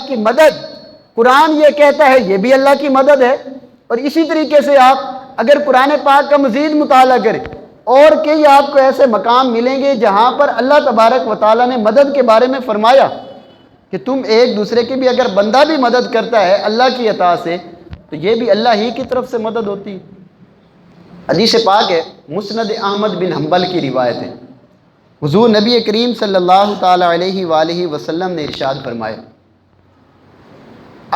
کی مدد قرآن یہ کہتا ہے یہ بھی اللہ کی مدد ہے۔ اور اسی طریقے سے آپ اگر قرآن پاک کا مزید مطالعہ کریں اور کئی آپ کو ایسے مقام ملیں گے جہاں پر اللہ تبارک و تعالیٰ نے مدد کے بارے میں فرمایا کہ تم ایک دوسرے کی بھی، اگر بندہ بھی مدد کرتا ہے اللہ کی عطا سے تو یہ بھی اللہ ہی کی طرف سے مدد ہوتی ہے۔ حدیث پاک ہے، مسند احمد بن حنبل کی روایت ہے، حضور نبی کریم صلی اللہ تعالی علیہ وآلہ وسلم نے ارشاد فرمایا،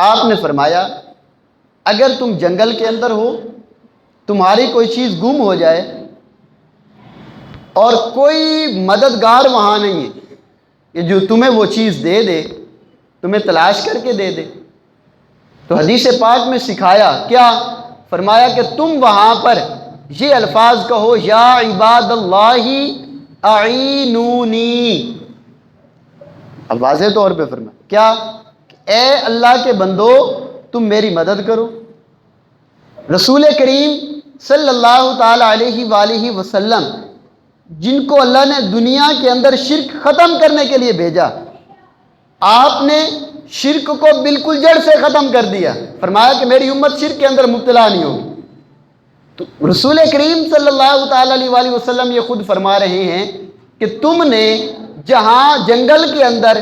آپ نے فرمایا اگر تم جنگل کے اندر ہو، تمہاری کوئی چیز گم ہو جائے اور کوئی مددگار وہاں نہیں ہے کہ جو تمہیں وہ چیز دے دے، تمہیں تلاش کر کے دے دے، تو حدیث پاک میں سکھایا کیا؟ فرمایا کہ تم وہاں پر یہ الفاظ کہو، یا عباد اللہ اعینونی۔ اب واضح طور پہ فرمایا کیا؟ اے اللہ کے بندو تم میری مدد کرو۔ رسول کریم صلی اللہ تعالی علیہ وآلہ وسلم جن کو اللہ نے دنیا کے اندر شرک ختم کرنے کے لیے بھیجا، آپ نے شرک کو بالکل جڑ سے ختم کر دیا، فرمایا کہ میری امت شرک کے اندر مبتلا نہیں ہوگی۔ تو رسول کریم صلی اللہ تعالی علیہ وآلہ وسلم یہ خود فرما رہے ہیں کہ تم نے جہاں جنگل کے اندر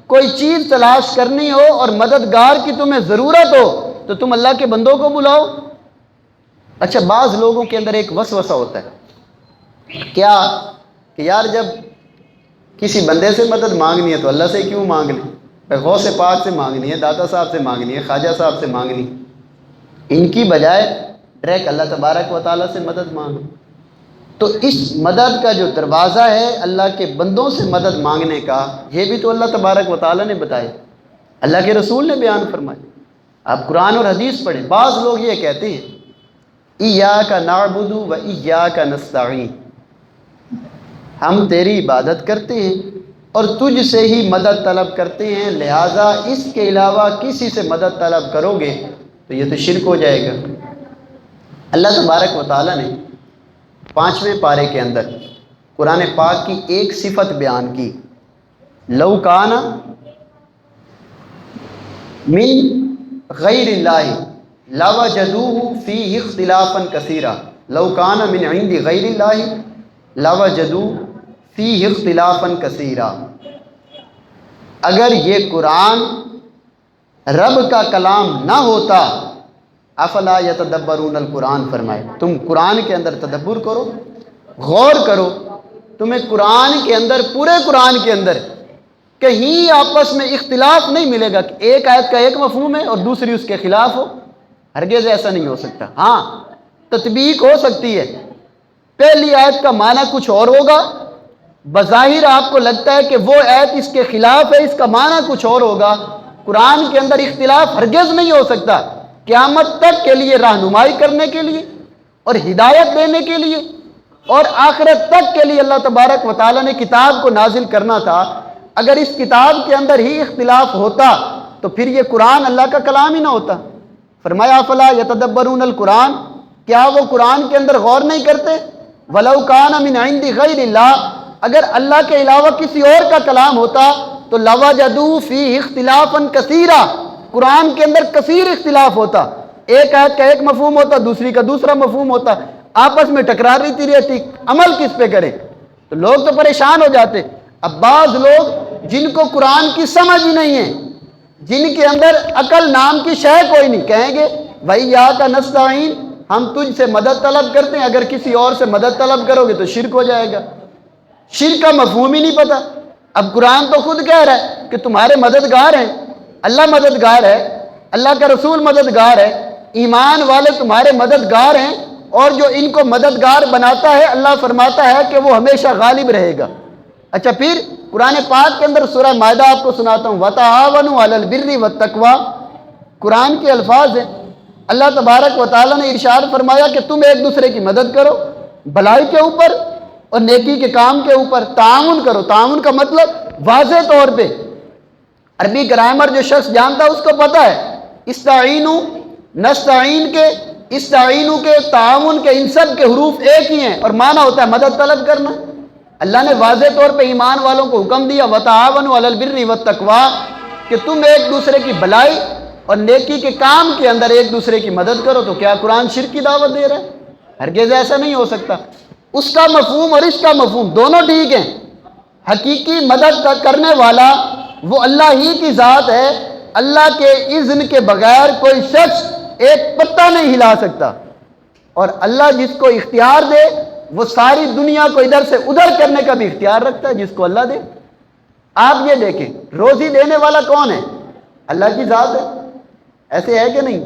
کوئی چیز تلاش کرنی ہو اور مددگار کی تمہیں ضرورت ہو تو تم اللہ کے بندوں کو بلاؤ۔ اچھا، بعض لوگوں کے اندر ایک وسوسہ ہوتا ہے، کیا کہ یار جب کسی بندے سے مدد مانگنی ہے تو اللہ سے کیوں مانگ لیں؟ غوث پاک سے مانگنی ہے، داتا صاحب سے مانگنی ہے، خواجہ صاحب سے مانگنی، ان کی بجائے ڈائریکٹ اللہ تبارک و تعالیٰ سے مدد مانگو۔ تو اس مدد کا جو دروازہ ہے اللہ کے بندوں سے مدد مانگنے کا، یہ بھی تو اللہ تبارک و تعالیٰ نے بتایا، اللہ کے رسول نے بیان فرمایا۔ آپ قرآن اور حدیث پڑھیں، بعض لوگ یہ کہتے ہیں ایاک نعبد و ایاک نستعین، ہم تیری عبادت کرتے ہیں اور تجھ سے ہی مدد طلب کرتے ہیں، لہٰذا اس کے علاوہ کسی سے مدد طلب کرو گے تو یہ تو شرک ہو جائے گا۔ اللہ تبارک و تعالیٰ نے 5ویں پارے کے اندر قرآن پاک کی ایک صفت بیان کی، لو کان من غیر اللہ لوجدوہ فیہ اختلافا کثیرا، لو کان من عند غیر اللہ لوجدوہ فیہ اختلافا کثیرا۔ اگر یہ قرآن رب کا کلام نہ ہوتا، افلا یتدبرون القرآن فرمائے، تم قرآن کے اندر تدبر کرو، غور کرو، تمہیں قرآن کے اندر، پورے قرآن کے اندر کہیں آپس میں اختلاف نہیں ملے گا کہ ایک آیت کا ایک مفہوم ہے اور دوسری اس کے خلاف ہو، ہرگز ایسا نہیں ہو سکتا۔ ہاں تطبیق ہو سکتی ہے، پہلی آیت کا معنی کچھ اور ہوگا، بظاہر آپ کو لگتا ہے کہ وہ آیت اس کے خلاف ہے، اس کا معنی کچھ اور ہوگا۔ قرآن کے اندر اختلاف ہرگز نہیں ہو سکتا، قیامت تک کے لیے رہنمائی کرنے کے لیے اور ہدایت دینے کے لیے اور آخرت تک کے لیے اللہ تبارک و تعالیٰ نے کتاب کو نازل کرنا تھا۔ اگر اس کتاب کے اندر ہی اختلاف ہوتا تو پھر یہ قرآن اللہ کا کلام ہی نہ ہوتا۔ فرمایا افلا یتدبرون القرآن، کیا وہ قرآن کے اندر غور نہیں کرتے؟ ولو کان من عند غیر اللہ، اگر اللہ کے علاوہ کسی اور کا کلام ہوتا تو لوجدوا فیہ اختلافا کثیرا، قرآن کے اندر کثیر اختلاف ہوتا، ایک آیت کا ایک مفہوم ہوتا، دوسری کا دوسرا مفہوم ہوتا، آپس میں ٹکرار رہتی، عمل کس پہ کریں؟ تو لوگ تو پریشان ہو جاتے۔ اب بعض لوگ جن کو قرآن کی سمجھ ہی نہیں ہے، جن کے اندر عقل نام کی شے کوئی نہیں، کہیں گے وَإِيَّاكَ نَسْتَعِينُ، ہم تجھ سے مدد طلب کرتے ہیں، اگر کسی اور سے مدد طلب کرو گے تو شرک ہو جائے گا۔ شرک کا مفہوم ہی نہیں پتہ۔ اب قرآن تو خود کہہ رہا ہے کہ تمہارے مددگار ہیں، اللہ مددگار ہے، اللہ کا رسول مددگار ہے، ایمان والے تمہارے مددگار ہیں، اور جو ان کو مددگار بناتا ہے اللہ فرماتا ہے کہ وہ ہمیشہ غالب رہے گا۔ اچھا پھر قرآن پاک کے اندر سورہ مائدہ آپ کو سناتا ہوں، وَتَعَاوَنُوا عَلَى الْبِرِّ وَالتَّقْوَىٰ، قرآن کے الفاظ ہیں۔ اللہ تبارک و تعالیٰ نے ارشاد فرمایا کہ تم ایک دوسرے کی مدد کرو بھلائی کے اوپر اور نیکی کے کام کے اوپر، تعاون کرو۔ تعاون کا مطلب واضح طور پہ عربی گرامر جو شخص جانتا ہے اس کو پتہ ہے، استعینوا، نستعین کے، استعینوا کے، تعاون کے، ان سب کے حروف ایک ہی ہیں اور معنی ہوتا ہے مدد طلب کرنا۔ اللہ نے واضح طور پہ ایمان والوں کو حکم دیا وَتَعَاوَنُوا عَلَى الْبِرِّ وَالتَّقْوَىٰ، کہ کہ تم ایک دوسرے کی بلائی اور نیکی کے کام کے اندر ایک دوسرے کی مدد کرو، تو کیا قرآن شرک کی دعوت دے رہا ہے؟ ہرگز ایسا نہیں ہو سکتا۔ اس کا مفہوم اور اس کا مفہوم دونوں ٹھیک ہیں۔ حقیقی مدد کرنے والا وہ اللہ ہی کی ذات ہے، اللہ کے اذن کے بغیر کوئی شخص ایک پتہ نہیں ہلا سکتا، اور اللہ جس کو اختیار دے وہ ساری دنیا کو ادھر سے ادھر کرنے کا بھی اختیار رکھتا ہے، جس کو اللہ دے۔ آپ یہ دیکھیں، روزی دینے والا کون ہے؟ اللہ کی ذات ہے، ایسے ہے کہ نہیں؟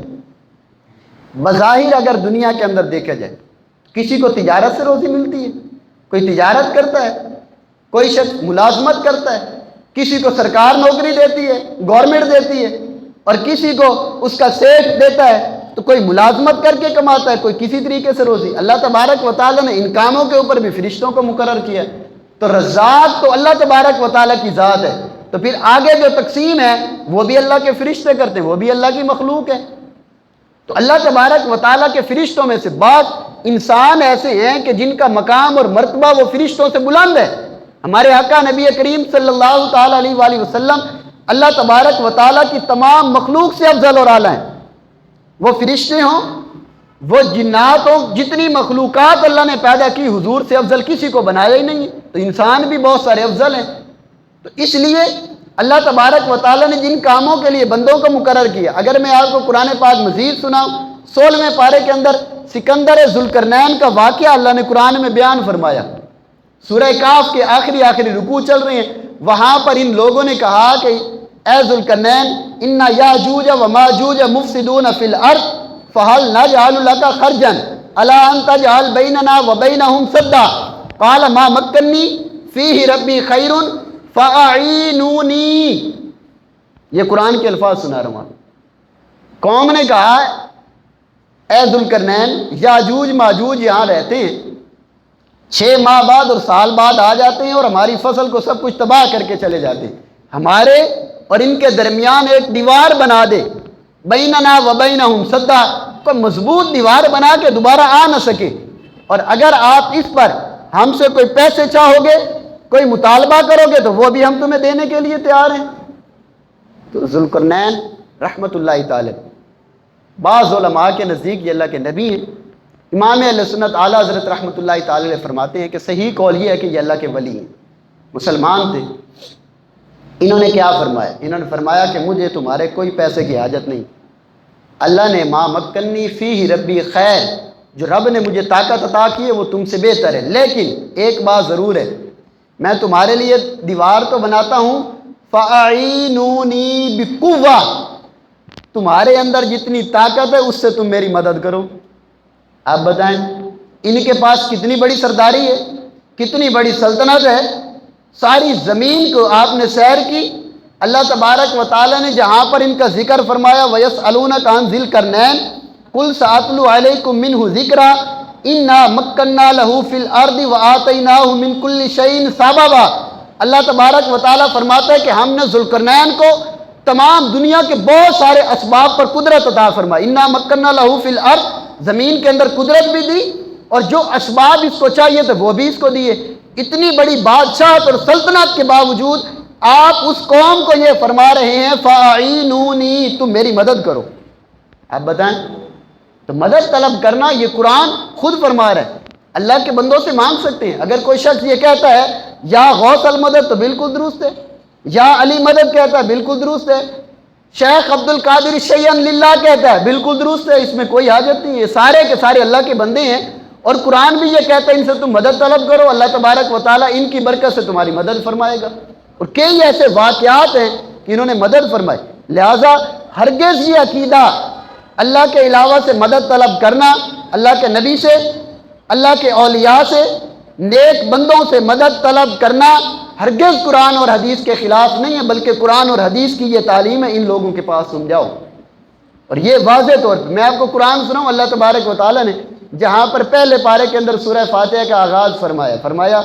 بظاہر اگر دنیا کے اندر دیکھا جائے، کسی کو تجارت سے روزی ملتی ہے، کوئی تجارت کرتا ہے، کوئی شخص ملازمت کرتا ہے، کسی کو سرکار نوکری دیتی ہے، گورنمنٹ دیتی ہے، اور کسی کو اس کا سیٹ دیتا ہے، تو کوئی ملازمت کر کے کماتا ہے، کوئی کسی طریقے سے روزی۔ اللہ تبارک و تعالیٰ نے ان کاموں کے اوپر بھی فرشتوں کو مقرر کیا ہے، تو رزاق تو اللہ تبارک و تعالیٰ کی ذات ہے، تو پھر آگے جو تقسیم ہے وہ بھی اللہ کے فرشتے کرتے ہیں، وہ بھی اللہ کی مخلوق ہے۔ تو اللہ تبارک و تعالیٰ کے فرشتوں میں سے بعض انسان ایسے ہیں کہ جن کا مقام اور مرتبہ وہ فرشتوں سے بلند ہے۔ ہمارے آقا نبی کریم صلی اللہ تعالیٰ علیہ وآلہ وسلم اللہ تبارک و تعالیٰ کی تمام مخلوق سے افضل اور اعلیٰ ہیں۔ وہ فرشتے ہوں، وہ جنات ہوں، جتنی مخلوقات اللہ نے پیدا کی، حضور سے افضل کسی کو بنایا ہی نہیں ہے، تو انسان بھی بہت سارے افضل ہیں۔ تو اس لیے اللہ تبارک و تعالیٰ نے جن کاموں کے لیے بندوں کو مقرر کیا، اگر میں آپ کو قرآن پاک مزید سناؤں، 16ویں پارے کے اندر سکندر ذوالقرنین کا واقعہ اللہ نے قرآن میں بیان فرمایا۔ سورہ کاف کے آخری رکوع چل رہے ہیں، وہاں پر ان لوگوں نے کہا کہ اے ذوالقرنین، ان یاجوج و ماجوج مفسدون فی الارض فہل نجعل لک خرجا الی ان تجعل بیننا و بینہم سدا قال ما مکنی فیہ ربی خیر فاعینونی۔ یہ قرآن کے الفاظ سنا رہا ہوں۔ قوم نے کہا اے ذوالقرنین، یاجوج ماجوج یہاں رہتے ہیں، 6 ماہ بعد اور سال بعد آ جاتے ہیں اور ہماری فصل کو سب کچھ تباہ کر کے چلے جاتے ہیں، ہمارے اور ان کے درمیان ایک دیوار بنا دے، بیننا و بینہم سدا، کوئی مضبوط دیوار بنا کے دوبارہ آ نہ سکے، اور اگر آپ اس پر ہم سے کوئی پیسے چاہو گے، کوئی مطالبہ کرو گے، تو وہ بھی ہم تمہیں دینے کے لیے تیار ہیں۔ تو ذوالقرنین رحمت اللہ تعالی، بعض علماء کے نزدیک یہ اللہ کے نبی ہیں۔ امام اہل سنت اعلیٰ حضرت رحمۃ اللہ تعالی فرماتے ہیں کہ صحیح قول یہ ہے کہ یہ اللہ کے ولی ہیں، مسلمان تھے۔ انہوں نے کیا فرمایا؟ انہوں نے فرمایا کہ مجھے تمہارے کوئی پیسے کی حاجت نہیں، اللہ نے ما مکنی فیہ ربی خیر، جو رب نے مجھے طاقت عطا کی ہے وہ تم سے بہتر ہے، لیکن ایک بات ضرور ہے، میں تمہارے لیے دیوار تو بناتا ہوں، فاعینونی بقوہ، تمہارے اندر جتنی طاقت ہے اس سے تم میری مدد کرو۔ آپ بتائیں ان کے پاس کتنی بڑی سرداری ہے، کتنی بڑی سلطنت ہے، ساری زمین کو آپ نے سیر کی۔ اللہ تبارک و تعالیٰ نے جہاں پر ان کا ذکر فرمایا وَيَسْأَلُونَكَ عَنْ ذِي الْقَرْنَيْنِ قُلْ سَأَتْلُو عَلَيْكُم مِّنْهُ ذِكْرًا إِنَّا مَكَّنَّا لَهُ فِي الْأَرْضِ وَآتَيْنَاهُ مِن كُلِّ شَيْءٍ سَبَبًا۔ اللہ تبارک و تعالیٰ فرماتا ہے کہ ہم نے ذوالقرنین کو تمام دنیا کے بہت سارے اسباب پر قدرت عطا فرمائی، اِنَّا مَكَّنَّا لَهُ فِي الْأَرْضِ، زمین کے اندر قدرت بھی دی، اور جو اسباب اس کو چاہیے تھے وہ بھی اس کو دیے۔ اتنی بڑی بادشاہت اور سلطنت کے باوجود آپ اس قوم کو یہ فرما رہے ہیں فاعینونی، تم میری مدد کرو۔ آپ بتائیں، تو مدد طلب کرنا یہ قرآن خود فرما رہا ہے، اللہ کے بندوں سے مانگ سکتے ہیں۔ اگر کوئی شخص یہ کہتا ہے یا غوث المدد، تو بالکل درست ہے، یا علی مدد کہتا ہے بالکل درست ہے، شیخ عبد القادر شیئن للہ کہتا ہے بالکل درست ہے، اس میں کوئی حاجت نہیں، یہ سارے کے سارے اللہ کے بندے ہیں، اور قرآن بھی یہ کہتا ہے ان سے تم مدد طلب کرو، اللہ تبارک و تعالیٰ ان کی برکت سے تمہاری مدد فرمائے گا۔ اور کئی ایسے واقعات ہیں کہ انہوں نے مدد فرمائی۔ لہٰذا ہرگز یہ عقیدہ اللہ کے علاوہ سے مدد طلب کرنا، اللہ کے نبی سے، اللہ کے اولیاء سے، نیک بندوں سے مدد طلب کرنا ہرگز قرآن اور حدیث کے خلاف نہیں ہے، بلکہ قرآن اور حدیث کی یہ تعلیم ہے، ان لوگوں کے پاس تم جاؤ۔ اور یہ واضح طور پر میں آپ کو قرآن سناؤں، اللہ تبارک و تعالیٰ نے جہاں پر پہلے پارے کے اندر سورہ فاتحہ کا آغاز فرمایا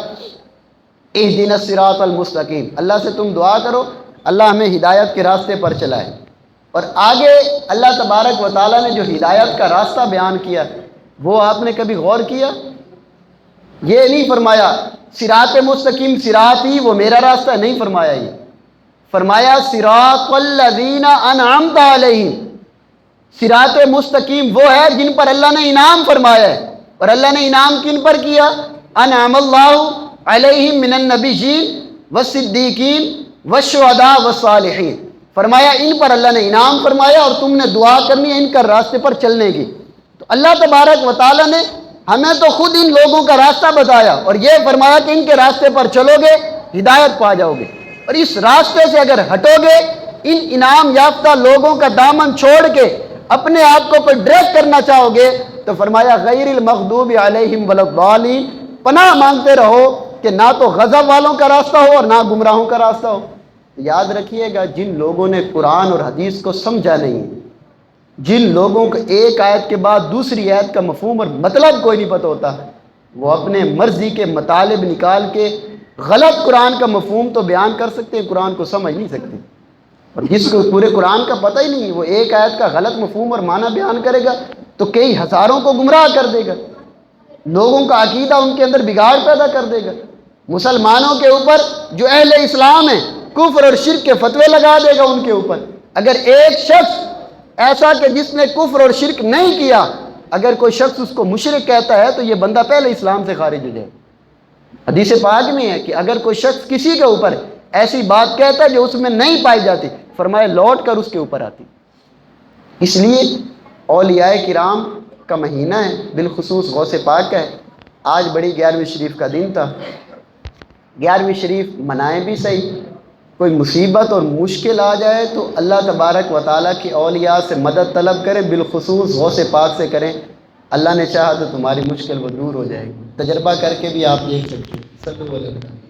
اہدنا الصراط المستقیم، اللہ سے تم دعا کرو اللہ ہمیں ہدایت کے راستے پر چلائے۔ اور آگے اللہ تبارک و تعالیٰ نے جو ہدایت کا راستہ بیان کیا وہ آپ نے کبھی غور کیا؟ یہ نہیں فرمایا صراط مستقیم صراط ہی وہ میرا راستہ، نہیں فرمایا، یہ فرمایا صراط الذین انعمت علیہم، صراط مستقیم وہ ہے جن پر اللہ نے انعام فرمایا ہے. اور اللہ نے انعام کن پر کیا؟ انعم اللہ علیہم من النبیین والصدیقین والشہداء والصالحین. فرمایا ان پر اللہ نے انعام فرمایا اور تم نے دعا کرنی ہے ان کا راستے پر چلنے کی. تو اللہ تبارک و تعالیٰ نے ہمیں تو خود ان لوگوں کا راستہ بتایا اور یہ فرمایا کہ ان کے راستے پر چلو گے ہدایت پا جاؤ گے. اور اس راستے سے اگر ہٹو گے، ان انعام یافتہ لوگوں کا دامن چھوڑ کے اپنے آپ کو پر ڈریس کرنا چاہو گے تو فرمایا غیر المغضوب علیہم ولا الضالین، پناہ مانگتے رہو کہ نہ تو غضب والوں کا راستہ ہو اور نہ گمراہوں کا راستہ ہو. یاد رکھیے گا، جن لوگوں نے قرآن اور حدیث کو سمجھا نہیں، جن لوگوں کو ایک آیت کے بعد دوسری آیت کا مفہوم اور مطلب کوئی نہیں پتہ ہوتا، وہ اپنے مرضی کے مطالب نکال کے غلط قرآن کا مفہوم تو بیان کر سکتے ہیں، قرآن کو سمجھ نہیں سکتے. اور جس کو پورے قرآن کا پتہ ہی نہیں ہے، وہ ایک آیت کا غلط مفہوم اور معنی بیان کرے گا تو کئی ہزاروں کو گمراہ کر دے گا، لوگوں کا عقیدہ ان کے اندر بگاڑ پیدا کر دے گا. مسلمانوں کے اوپر جو اہل اسلام ہیں کفر اور شرک کے فتوے لگا دے گا ان کے اوپر. اگر ایک شخص ایسا کہ جس نے کفر اور شرک نہیں کیا، اگر کوئی شخص اس کو مشرک کہتا ہے تو یہ بندہ پہلے اسلام سے خارج ہو جائے. حدیث پاک میں ہے کہ اگر کوئی شخص کسی کے اوپر ایسی بات کہتا ہے جو اس میں نہیں پائی جاتی، فرمایا لوٹ کر اس کے اوپر آتی. اس لیے اولیاء کرام کا مہینہ ہے، بالخصوص غوث پاک کا ہے. آج بڑی 11ویں شریف کا دن تھا. 11ویں شریف منائیں بھی صحیح. کوئی مصیبت اور مشکل آ جائے تو اللہ تبارک و تعالیٰ کی اولیاء سے مدد طلب کریں، بالخصوص غوث پاک سے کریں. اللہ نے چاہا تو تمہاری مشکل وہ دور ہو جائے گی. تجربہ کر کے بھی آپ دیکھ سکتے ہیں.